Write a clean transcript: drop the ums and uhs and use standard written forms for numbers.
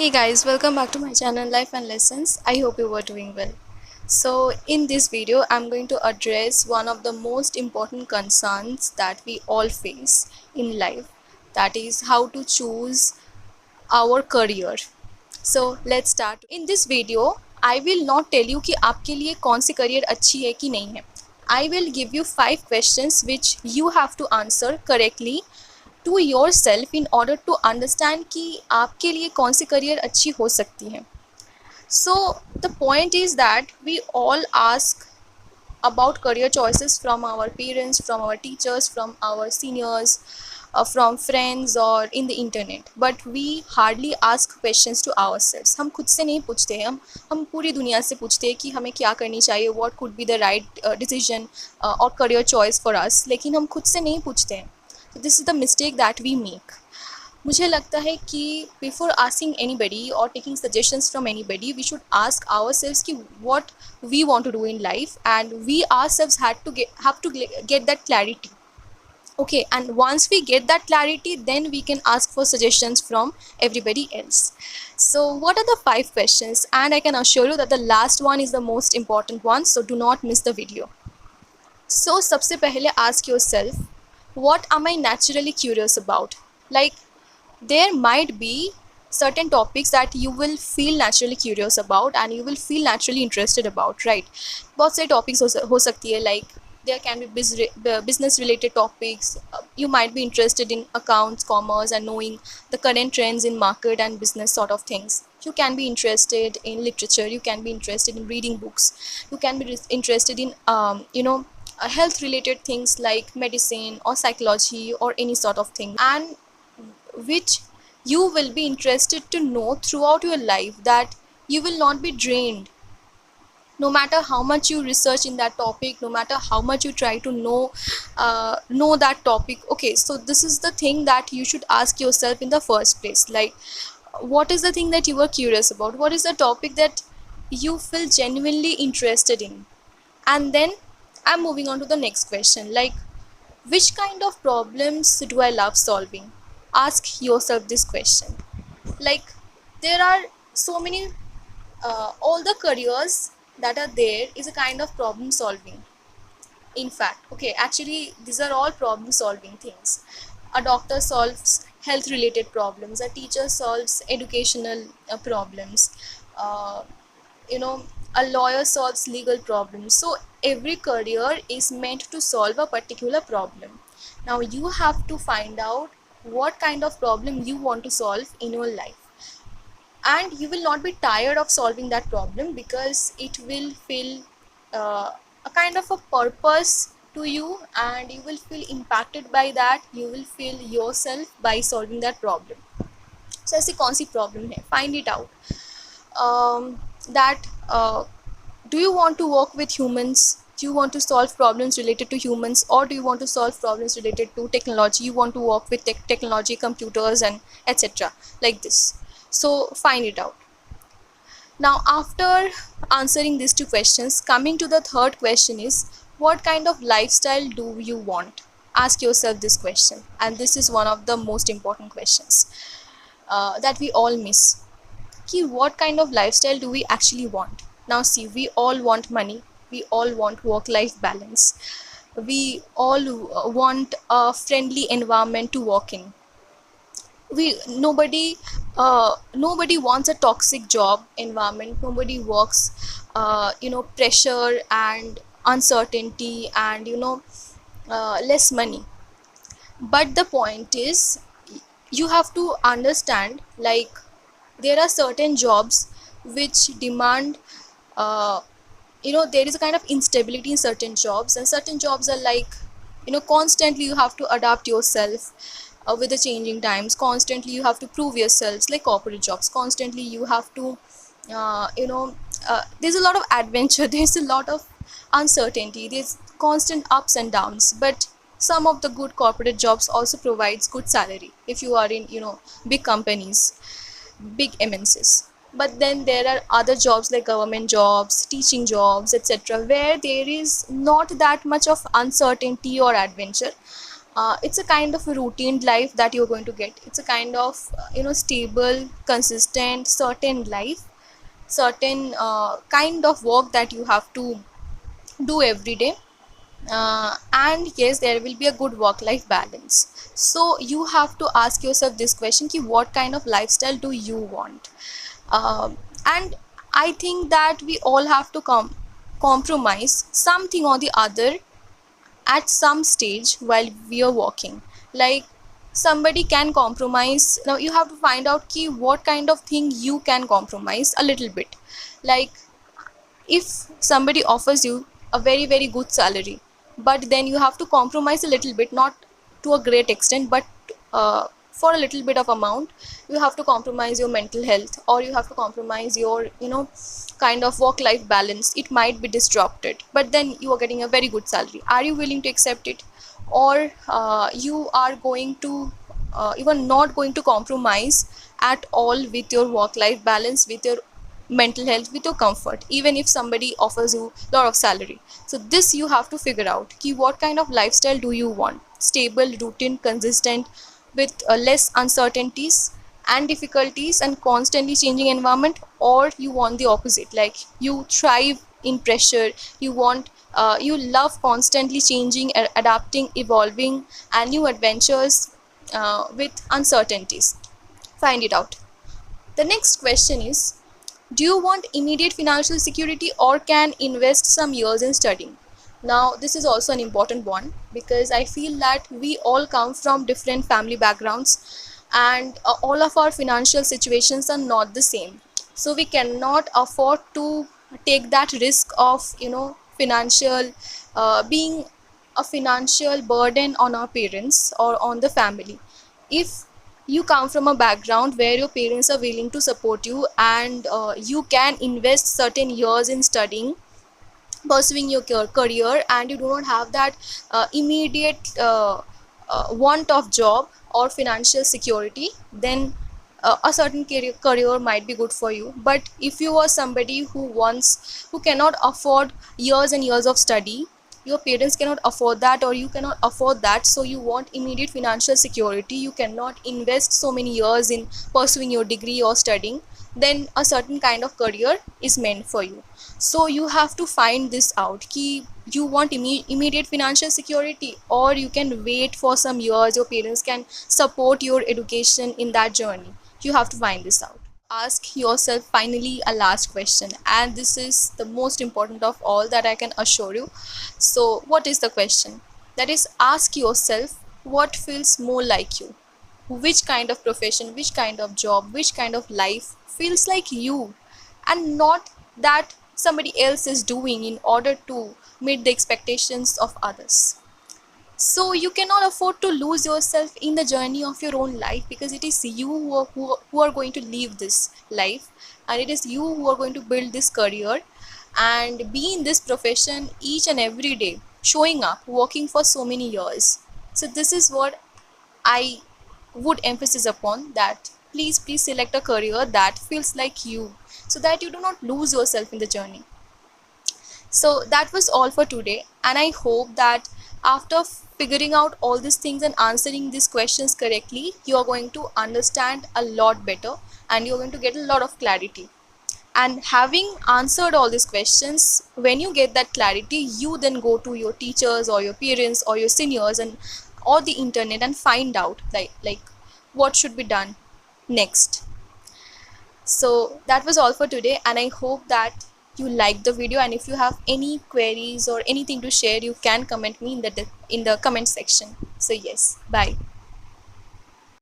Hey guys, welcome back to my channel Life and Lessons. I hope you were doing well. So in this video, I'm going to address one of the most important concerns that we all face in life. That is how to choose our career. So let's start. In this video, I will not tell you कि आपके लिए कौन सी career अच्छी है कि नहीं है. I will give you 5 questions which you have to answer correctly to yourself in order to understand कि आपके लिए कौन सी करियर अच्छी हो सकती है. So the point is that we all ask about career choices from our parents, from our teachers, from our seniors, from friends or in the internet, but we hardly ask questions to ourselves. हम खुद से नहीं पूछते हैं, हम पूरी दुनिया से पूछते हैं कि हमें क्या करनी चाहिए, what could be the right decision or career choice for us, लेकिन हम खुद से नहीं पूछते हैं. So this is the mistake that we make. मुझे लगता है कि बिफोर आस्किंग एनीबडी और taking suggestions from anybody we should ask ourselves कि what we want to do in life and we ourselves have to get that clarity. Okay, and once we get that clarity, then we can ask for suggestions from everybody else. So what are the 5 questions? And I can assure you that the last one is the most important one, so do not miss the video. So सबसे पहले ask yourself, what am I naturally curious about? Like, there might be certain topics that you will feel naturally curious about and you will feel naturally interested about, right? बहुत से topics हो सकती है, like there can be business related topics. You might be interested in accounts, commerce, and knowing the current trends in market and business sort of things. You can be interested in literature, you can be interested in reading books, you can be interested in health related things like medicine or psychology or any sort of thing, and which you will be interested to know throughout your life, that you will not be drained no matter how much you research in that topic, no matter how much you try to know that topic. Okay, so this is the thing that you should ask yourself in the first place, like what is the thing that you were curious about, what is the topic that you feel genuinely interested in. And then I'm moving on to the next question, like which kind of problems do I love solving? Ask yourself this question. Like, there are so many all the careers that are there is a kind of problem solving. In fact, okay, actually these are all problem solving things. A doctor solves health related problems, a teacher solves educational problems, uh, you know a lawyer solves legal problems. So every career is meant to solve a particular problem. Now you have to find out what kind of problem you want to solve in your life, and you will not be tired of solving that problem because it will feel a kind of a purpose to you, and you will feel impacted by that, you will feel yourself by solving that problem. So ऐसी कौन सी problem है, find it out. That do you want to work with humans, do you want to solve problems related to humans, or do you want to solve problems related to technology, you want to work with technology, computers and etc, like this. So find it out. Now after answering these 2 questions, coming to the third question is, what kind of lifestyle do you want? Ask yourself this question, and this is one of the most important questions that we all miss. Ki what kind of lifestyle do we actually want? Now see, we all want money, we all want work-life balance, we all want a friendly environment to work in. Nobody wants a toxic job environment, nobody works pressure and uncertainty and less money. But the point is, you have to understand, like there are certain jobs which demand there is a kind of instability in certain jobs, and certain jobs are like constantly you have to adapt yourself with the changing times, constantly you have to prove yourselves, like corporate jobs, constantly you have to there's a lot of adventure, there's a lot of uncertainty, there's constant ups and downs. But some of the good corporate jobs also provides good salary if you are in big companies, big MNCs. But then there are other jobs like government jobs, teaching jobs, etc, where there is not that much of uncertainty or adventure, It's a kind of a routine life that you're going to get. It's a kind of stable, consistent, certain life, certain kind of work that you have to do every day. And yes, there will be a good work life balance. So you have to ask yourself this question ki what kind of lifestyle do you want. And I think that we all have to compromise something or the other at some stage while we are walking. Like, somebody can compromise. Now you have to find out ki what kind of thing you can compromise a little bit. Like, if somebody offers you a very very good salary, but then you have to compromise a little bit, not to a great extent, but for a little bit of amount, you have to compromise your mental health, or you have to compromise your kind of work life balance. It might be disrupted, but then you are getting a very good salary. Are you willing to accept it? Or you are going to you are not going to compromise at all with your work life balance, with your mental health, with your comfort, even if somebody offers you a lot of salary. So this you have to figure out ki what kind of lifestyle do you want. Stable, routine, consistent, with less uncertainties and difficulties and constantly changing environment, or you want the opposite, like you thrive in pressure, you want you love constantly changing, adapting, evolving, and new adventures with uncertainties. Find it out. The next question is, do you want immediate financial security or can invest some years in studying? Now, this is also an important one because I feel that we all come from different family backgrounds, and all of our financial situations are not the same. So we cannot afford to take that risk of, financial being a financial burden on our parents or on the family. If you come from a background where your parents are willing to support you, and you can invest certain years in studying, pursuing your career, and you do not have that immediate want of job or financial security, then a certain career might be good for you. But if you are somebody who cannot afford years and years of study, your parents cannot afford that, or you cannot afford that, so you want immediate financial security, you cannot invest so many years in pursuing your degree or studying, then a certain kind of career is meant for you. So you have to find this out ki you want immediate financial security, or you can wait for some years, your parents can support your education in that journey. You have to find this out. Ask yourself finally a last question, and this is the most important of all that I can assure you. So what is the question? That is, ask yourself what feels more like you. Which kind of profession, which kind of job, which kind of life feels like you, and not that somebody else is doing in order to meet the expectations of others. So you cannot afford to lose yourself in the journey of your own life, because it is you who are going to live this life, and it is you who are going to build this career and be in this profession each and every day, showing up, working for so many years. So this is what I would emphasize upon, that please select a career that feels like you, so that you do not lose yourself in the journey. So that was all for today, and I hope that after figuring out all these things and answering these questions correctly, you are going to understand a lot better, and you're going to get a lot of clarity. And having answered all these questions, when you get that clarity, you then go to your teachers or your parents or your seniors and or the internet and find out like what should be done next. So that was all for today, and I hope that you liked the video, and if you have any queries or anything to share, you can comment me in the comment section. So yes, bye.